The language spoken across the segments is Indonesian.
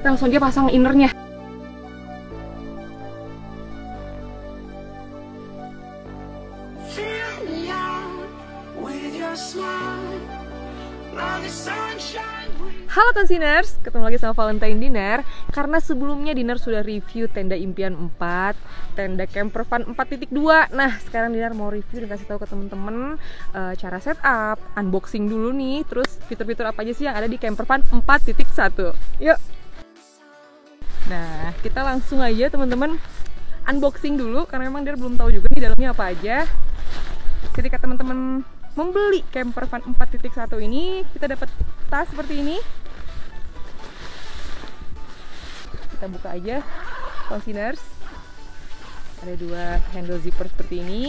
langsung dia pasang innernya. Halo Consiners, ketemu lagi sama Valentine Dinner. Karena sebelumnya Dinner sudah review tenda impian 4, tenda camper van 4.2. Nah sekarang Dinner mau review dan kasih tahu ke temen-temen cara setup, unboxing dulu nih. Terus fitur-fitur apa aja sih yang ada di camper van 4.1. Yuk. Nah kita langsung aja teman-teman unboxing dulu, karena memang Dinner belum tahu juga nih dalamnya apa aja. Ketika teman-teman membeli camper van 4.1 ini, kita dapat tas seperti ini. Kita buka aja, Consiners. Ada 2 handle zipper seperti ini.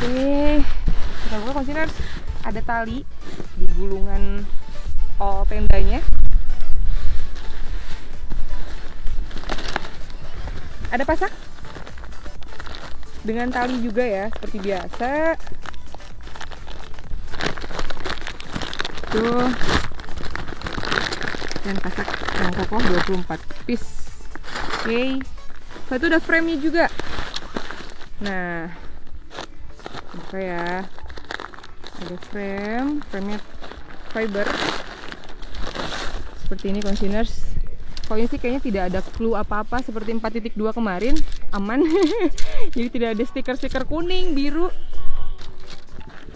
Oke, kita buka, Consiners. Ada tali di gulungan tendanya. Ada pasak dengan tali juga ya, seperti biasa. Tuh. Dan pasak yang kokoh 24 piece. Oke. Setelah itu ada frame-nya juga. Nah, buka ya. Ada frame-nya fiber. Seperti ini, Consiners. Kalau ini sih kayaknya tidak ada clue apa-apa seperti 4.2 kemarin, aman. Jadi tidak ada stiker-stiker kuning, biru.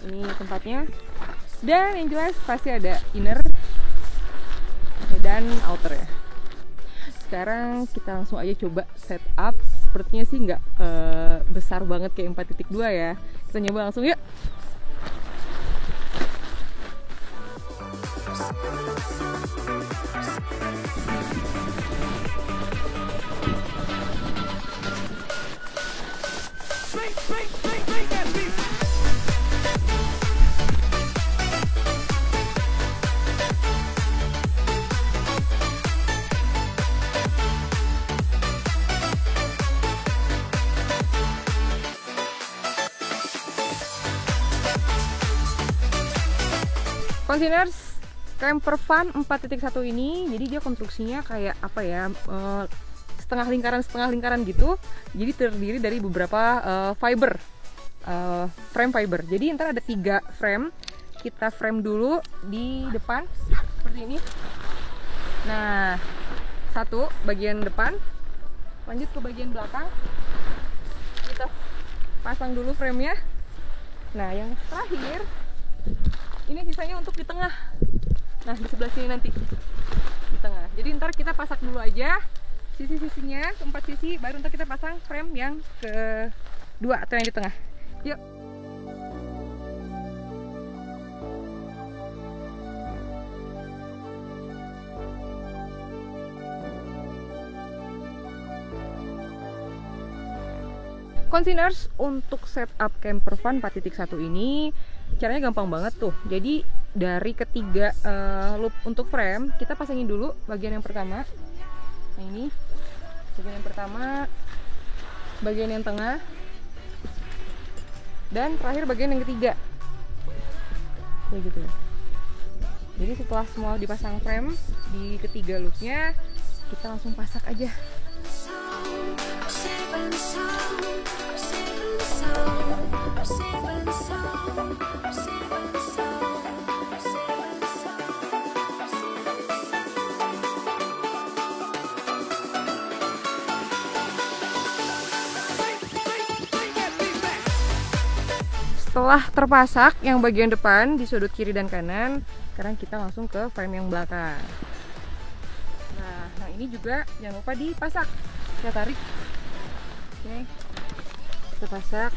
Ini tempatnya. Dan yang jelas pasti ada inner dan outer ya. Sekarang kita langsung aja coba setup. Sepertinya sih nggak besar banget kayak 4.2 ya. Kita nyoba langsung yuk. Consiners, camper van 4.1 ini, jadi dia konstruksinya kayak apa ya, setengah lingkaran gitu. Jadi terdiri dari beberapa fiber, frame fiber. Jadi ntar ada 3 frame. Kita frame dulu di depan seperti ini. Nah, 1 bagian depan, lanjut ke bagian belakang. Kita pasang dulu frame-nya. Nah, yang terakhir ini sisanya untuk di tengah. Nah, di sebelah sini nanti di tengah. Jadi ntar kita pasak dulu aja sisi-sisinya, 4 sisi, baru ntar kita pasang frame yang kedua atau yang di tengah. Yuk. Consiners, untuk setup camper van 4.1 ini caranya gampang banget tuh. Jadi dari ketiga loop untuk frame, kita pasangin dulu bagian yang pertama. Nah ini bagian yang pertama, bagian yang tengah, dan terakhir bagian yang ketiga. Kayak gitu. Jadi setelah semua dipasang frame di ketiga loopnya, kita langsung pasak aja. Setelah terpasak yang bagian depan di sudut kiri dan kanan, sekarang kita langsung ke frame yang belakang. Nah ini juga jangan lupa dipasak. Kita tarik. Oke, kita pasak.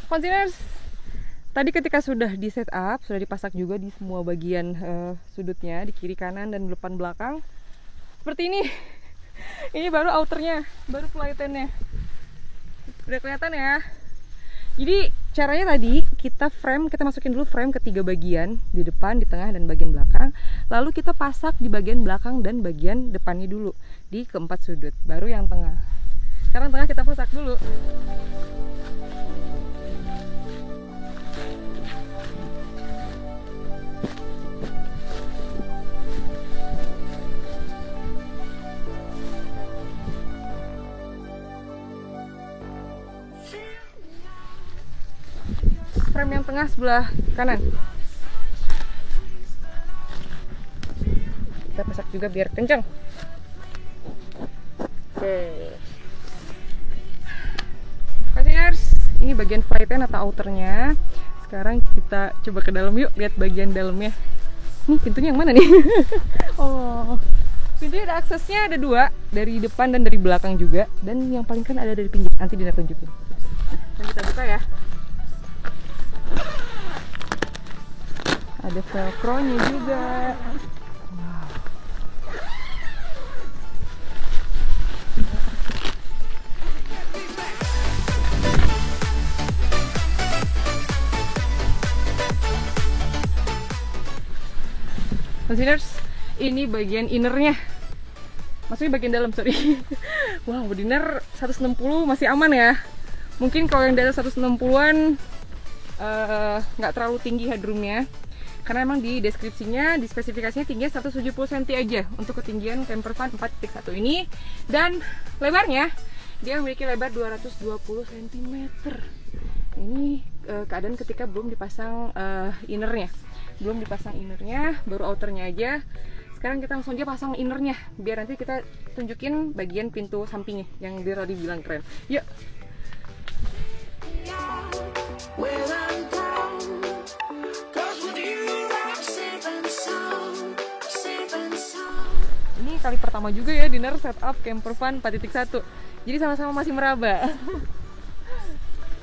Containers, tadi ketika sudah di setup, sudah dipasang juga di semua bagian sudutnya, di kiri kanan dan depan belakang. Seperti ini. Ini baru outernya, baru flytennya. Udah kelihatan ya. Jadi caranya tadi kita masukin dulu frame ke 3 bagian, di depan, di tengah, dan bagian belakang. Lalu kita pasak di bagian belakang dan bagian depannya dulu, di keempat sudut, baru yang tengah. Sekarang tengah kita pasak dulu. Frame yang tengah sebelah kanan kita pasak juga biar kencang. Oke, Containers, ini bagian flyten atau outernya. Sekarang kita coba ke dalam yuk, lihat bagian dalamnya. Nih pintunya yang mana nih? Oh, pintunya ada aksesnya, ada 2, dari depan dan dari belakang juga, dan yang paling kan ada dari pinggir. Nanti Dina tunjukin. Nah, kita buka ya. Ada velcro-nya juga. Wow. Containers, ini bagian innernya. Maksudnya bagian dalam, sorry. Wow, dinner 160 masih aman ya. Mungkin kalau yang dari 160-an nggak terlalu tinggi headroomnya. Karena emang di deskripsinya, di spesifikasinya tingginya 170 cm aja untuk ketinggian camper van 4.1 ini. Dan lebarnya, dia memiliki lebar 220 cm. Ini keadaan ketika belum dipasang innernya. Belum dipasang innernya, baru outernya aja. Sekarang kita langsung aja pasang innernya, biar nanti kita tunjukin bagian pintu sampingnya yang dia tadi bilang keren. Yuk! Ini kali pertama juga ya dinner setup camper van 4.1. Jadi sama-sama masih meraba.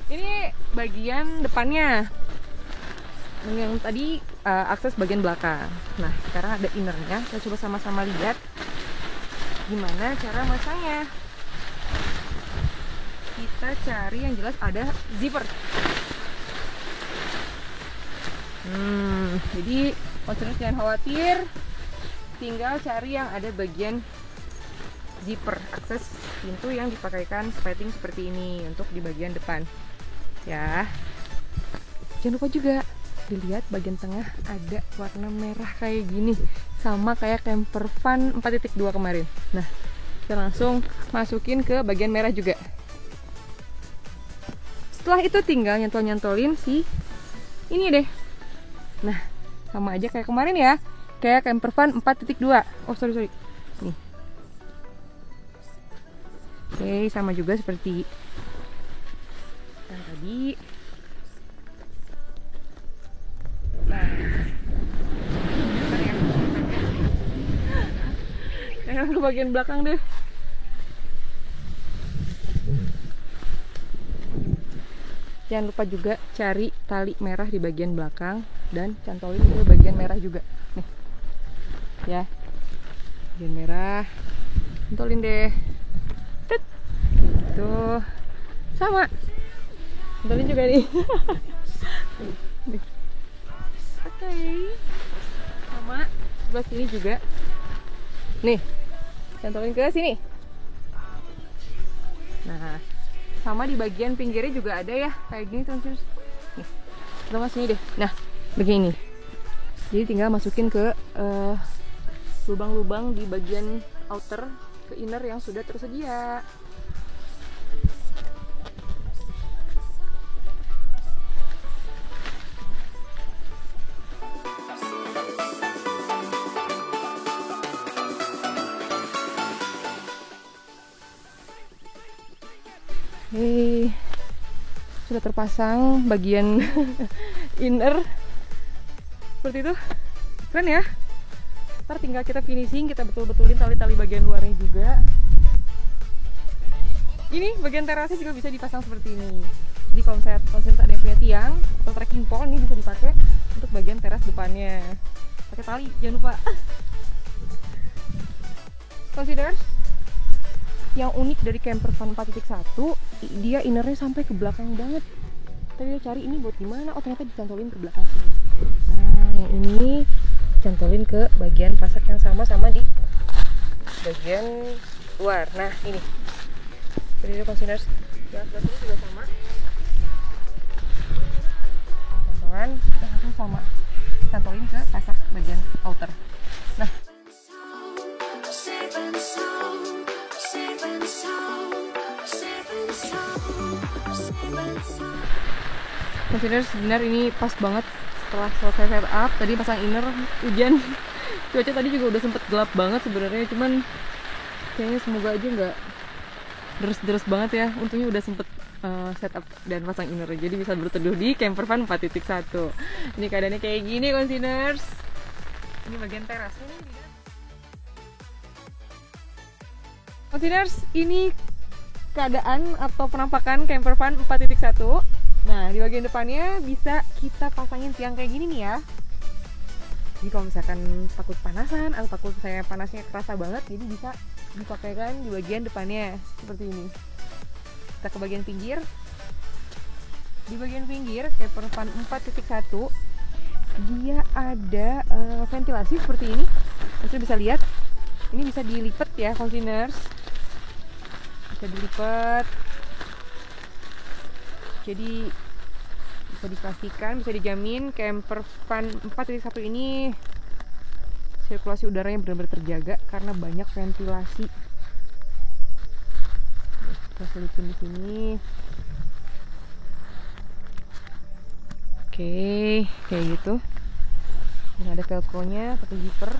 Ini bagian depannya. Yang tadi akses bagian belakang. Nah, sekarang ada innernya. Kita coba sama-sama lihat gimana cara masangnya. Kita cari yang jelas ada zipper. Jadi Containers jangan khawatir, tinggal cari yang ada bagian zipper, akses pintu yang dipakaikan spetting seperti ini untuk di bagian depan. Ya, jangan lupa juga dilihat bagian tengah ada warna merah kayak gini, sama kayak camper van 4.2 kemarin. Nah, kita langsung masukin ke bagian merah juga. Setelah itu tinggal nyantol-nyantolin si ini deh. Nah, sama aja kayak kemarin ya, kayak camper van 4.2. Oh sorry nih. Oke, sama juga seperti yang tadi. Nah, sekarang ke bagian belakang deh. Jangan lupa juga cari tali merah di bagian belakang dan cantolin ke bagian merah juga. Nih. Ya. Bagian merah. Cantolin deh. Tet. Gitu. Sama. Cantolin juga nih. Oke. Sama sebelah sini juga. Nih. Cantolin ke sini. Nah, sama di bagian pinggirnya juga ada ya, kayak gini teman-teman. Nih, kita sini deh. Nah, begini. Jadi tinggal masukin ke lubang-lubang di bagian outer ke inner yang sudah tersedia. Hei, sudah terpasang bagian inner seperti itu. Keren ya. Ntar tinggal kita finishing, kita betul-betulin tali-tali bagian luarnya juga. Ini bagian terasnya juga bisa dipasang seperti ini. Jadi kalau misalnya ada yang punya tiang atau trekking pole, ini bisa dipakai untuk bagian teras depannya. Pakai tali, jangan lupa. Considers, yang unik dari camper van 4.1, dia innernya sampai ke belakang banget. Tadi dia cari ini buat gimana, oh ternyata dicantolin ke belakang sini. Nah, yang ini cantolin ke bagian pasak yang sama-sama di bagian luar. Nah, ini. Jadi itu containers ya, sebelah sini juga sama. Cantolan kita langsung sama. Cantolin ke pasak bagian outer. Nah, containers benar ini pas banget setelah selesai setup. Tadi pasang inner, hujan, cuaca tadi juga udah sempet gelap banget sebenarnya, cuman kayaknya semoga aja nggak deres-deres banget ya. Untungnya udah sempet setup dan pasang inner, jadi bisa berteduh di camper van 4.1. Ini keadaannya kayak gini containers. Ini bagian terasnya nih. Containers, ini keadaan atau penampakan camper van 4.1. Nah, di bagian depannya bisa kita pasangin tiang kayak gini nih ya. Jadi kalau misalkan takut panasan atau takut saya panasnya kerasa banget, jadi bisa dipakaikan di bagian depannya seperti ini. Kita ke bagian pinggir. Di bagian pinggir camper van 4.1 dia ada ventilasi seperti ini. Kita bisa lihat, ini bisa dilipat ya containers. Bisa dilipat. Jadi bisa dipastikan, bisa dijamin camper van 4.1 ini sirkulasi udaranya benar-benar terjaga karena banyak ventilasi. Kita selipin di sini. Oke, kayak gitu. Dan ada velcro-nya, pakai zipper.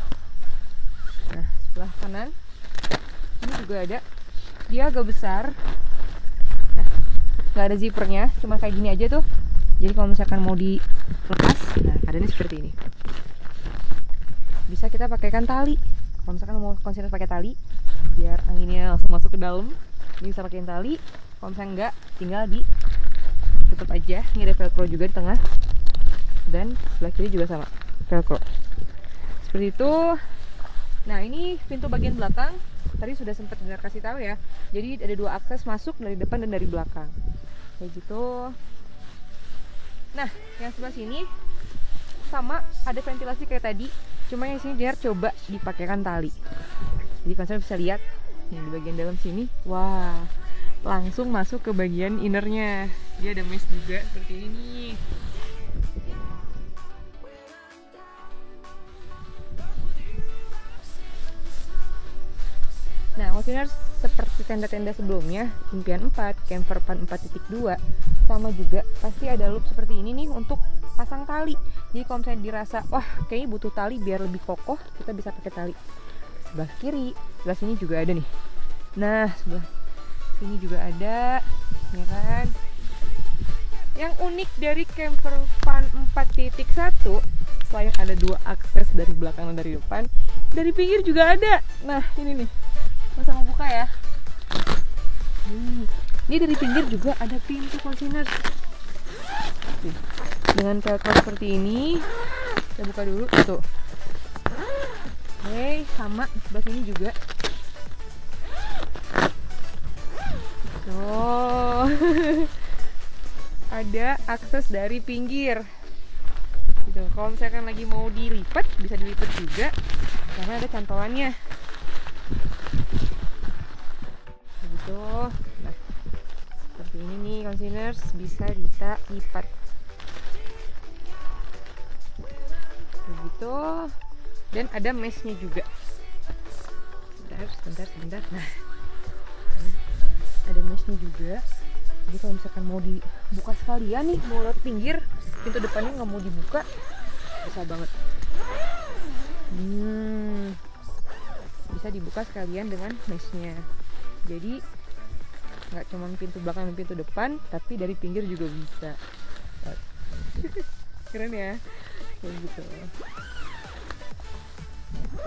Nah, sebelah kanan ini juga ada. Dia agak besar. Nggak ada zippernya, cuma kayak gini aja tuh. Jadi kalau misalkan mau dilepas, nah keadaannya seperti ini. Bisa kita pakaikan tali. Kalau misalkan mau consider pakai tali, biar anginnya langsung masuk ke dalam, ini bisa pakai tali. Kalau misalnya enggak, tinggal tutup aja. Ini ada velcro juga di tengah, dan sebelah kiri juga sama velcro. Seperti itu. Nah, ini pintu bagian belakang. Tadi sudah sempat dengar kasih tahu ya. Jadi ada dua akses masuk, dari depan dan dari belakang. Kayak gitu. Nah, yang sebelah sini sama ada ventilasi kayak tadi, cuma yang sini dia coba dipakaikan tali. Jadi kalian bisa lihat nih di bagian dalam sini, wah, langsung masuk ke bagian innernya. Dia ada mesh juga seperti ini. Nah, containers seperti tenda-tenda sebelumnya, impian 4, camper van 4.2, sama juga pasti ada loop seperti ini nih untuk pasang tali. Jadi kalau misalnya dirasa, wah kayaknya butuh tali biar lebih kokoh, kita bisa pakai tali. Sebelah kiri, sebelah sini juga ada nih. Nah, sebelah sini juga ada, ya kan? Yang unik dari camper van 4.1, selain ada dua akses dari belakang dan dari depan, dari pinggir juga ada. Nah, ini nih. Sama buka ya. Ini dari pinggir juga ada pintu containers. dengan velcro seperti ini. Kita buka dulu tuh. Oke, sama di sebelah sini juga. Oh, ada akses dari pinggir. Gitu. Kalau misalkan lagi mau dilipat, bisa dilipat juga karena ada cantolannya. Gitu. Nah, seperti ini nih containers, bisa kita lipat. Begitu. Dan ada meshnya juga. Sebentar. Nah, ada meshnya juga. Jadi kalau misalkan mau dibuka sekalian nih, mau lewat pinggir, pintu depannya nggak mau dibuka, bisa banget. Bisa dibuka sekalian dengan meshnya. Jadi nggak cuma pintu belakang dan pintu depan, tapi dari pinggir juga bisa. Keren ya, kayak gitu.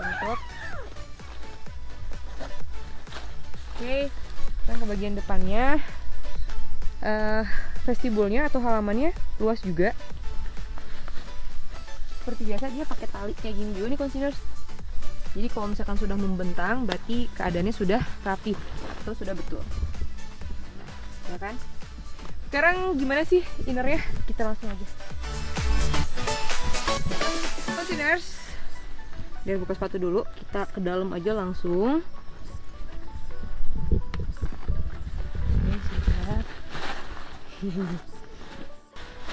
Mantap. Oke, sekarang ke bagian depannya. Vestibulnya atau halamannya luas juga. Seperti biasa dia pakai tali kayak gini juga nih containers. Jadi kalau misalkan sudah membentang, berarti keadaannya sudah rapi atau sudah betul, ya kan? Sekarang gimana sih innernya? Kita langsung aja. Containers, biar buka sepatu dulu, kita ke dalam aja langsung.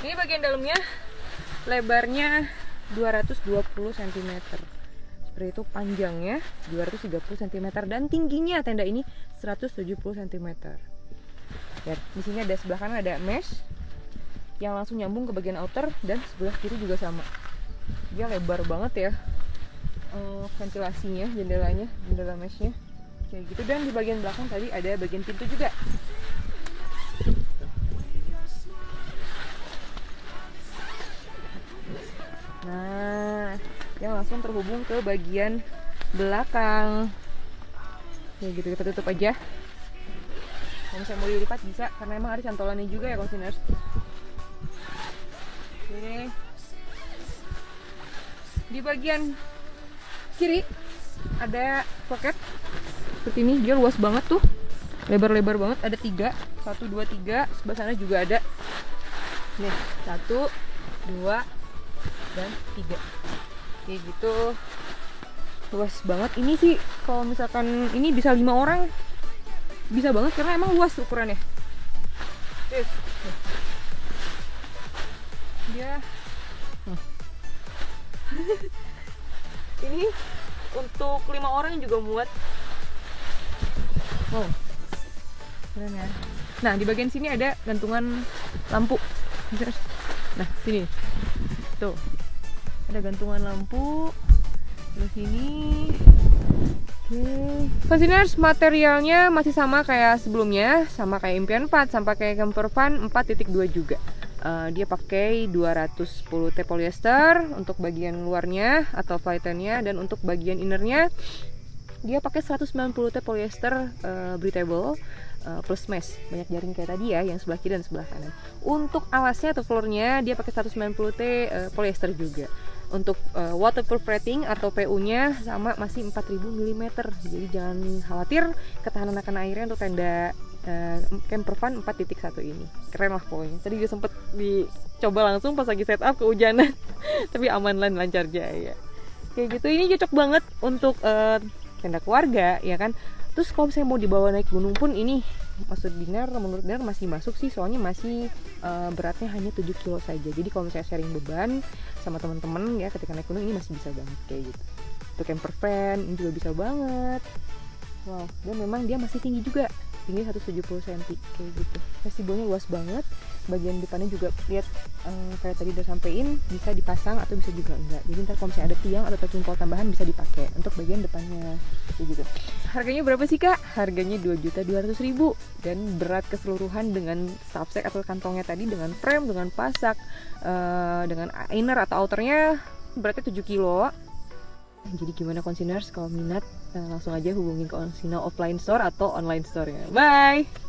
Ini bagian dalamnya, lebarnya 220 cm. Seperti itu, panjangnya 230 cm dan tingginya tenda ini 170 cm. Ya, di sini ada sebelah kanan ada mesh yang langsung nyambung ke bagian outer dan sebelah kiri juga sama. Dia lebar banget ya. Ventilasinya, jendela meshnya kayak gitu, dan di bagian belakang tadi ada bagian pintu juga. Nah, yang langsung terhubung ke bagian belakang. Ya gitu, kita tutup aja. Kalau misalnya mau dilipat bisa, karena emang ada cantolannya juga ya containers. Oke. Di bagian kiri ada pocket seperti ini, dia luas banget tuh, lebar-lebar banget. Ada 3, 1, 2, 3. Sebelah sana juga ada. Nih, 1, 2, dan 3. Kayak gitu, luas banget. Ini sih kalau misalkan ini bisa 5 orang, bisa banget karena emang luas ukurannya. Dia ini untuk 5 orang juga muat. Oh, keren ya. Nah, di bagian sini ada gantungan lampu. Nah, sini tuh ada gantungan lampu di sini. Oke, containers materialnya masih sama kayak sebelumnya, sama kayak Impian 4, sama kayak Campervan 4.2 juga. Dia pakai 210 T polyester untuk bagian luarnya atau flightennya, dan untuk bagian innernya dia pakai 190 T polyester breathable plus mesh, banyak jaring kayak tadi ya, yang sebelah kiri dan sebelah kanan. Untuk alasnya atau floornya dia pakai 190 T polyester juga. Untuk waterproof rating atau PU-nya sama, masih 4000 mm. Jadi jangan khawatir ketahanan akan airnya untuk tenda Campervan 4.1 ini. Keren lah pokoknya. Tadi juga sempet dicoba langsung pas lagi setup kehujanan. Tapi aman lah, lancar jaya. Kayak gitu, ini cocok banget untuk tenda keluarga ya kan. Terus kalau misalnya mau dibawa naik gunung pun ini menurut Dinar masih masuk sih, soalnya masih beratnya hanya 7 kilo saja. Jadi kalau misalnya sharing beban sama teman-teman ya ketika naik gunung, ini masih bisa banget kayak gitu. Untuk campervan ini juga bisa banget. Wow, dan memang dia masih tinggi juga, tinggi 170 cm kayak gitu. Vestibulnya luas banget. Bagian depannya juga lihat kayak tadi udah sampein, bisa dipasang atau bisa juga enggak. Jadi ntar kalau misalnya ada tiang atau terjungkal tambahan bisa dipakai untuk bagian depannya kayak gitu. Harganya berapa sih kak? Harganya 2.200.000 dan berat keseluruhan dengan stafsack atau kantongnya tadi, dengan frame, dengan pasak, dengan inner atau outernya beratnya 7 kilo. Jadi gimana consigners, kalau minat langsung aja hubungin ke Onsino offline store atau online store-nya. Bye!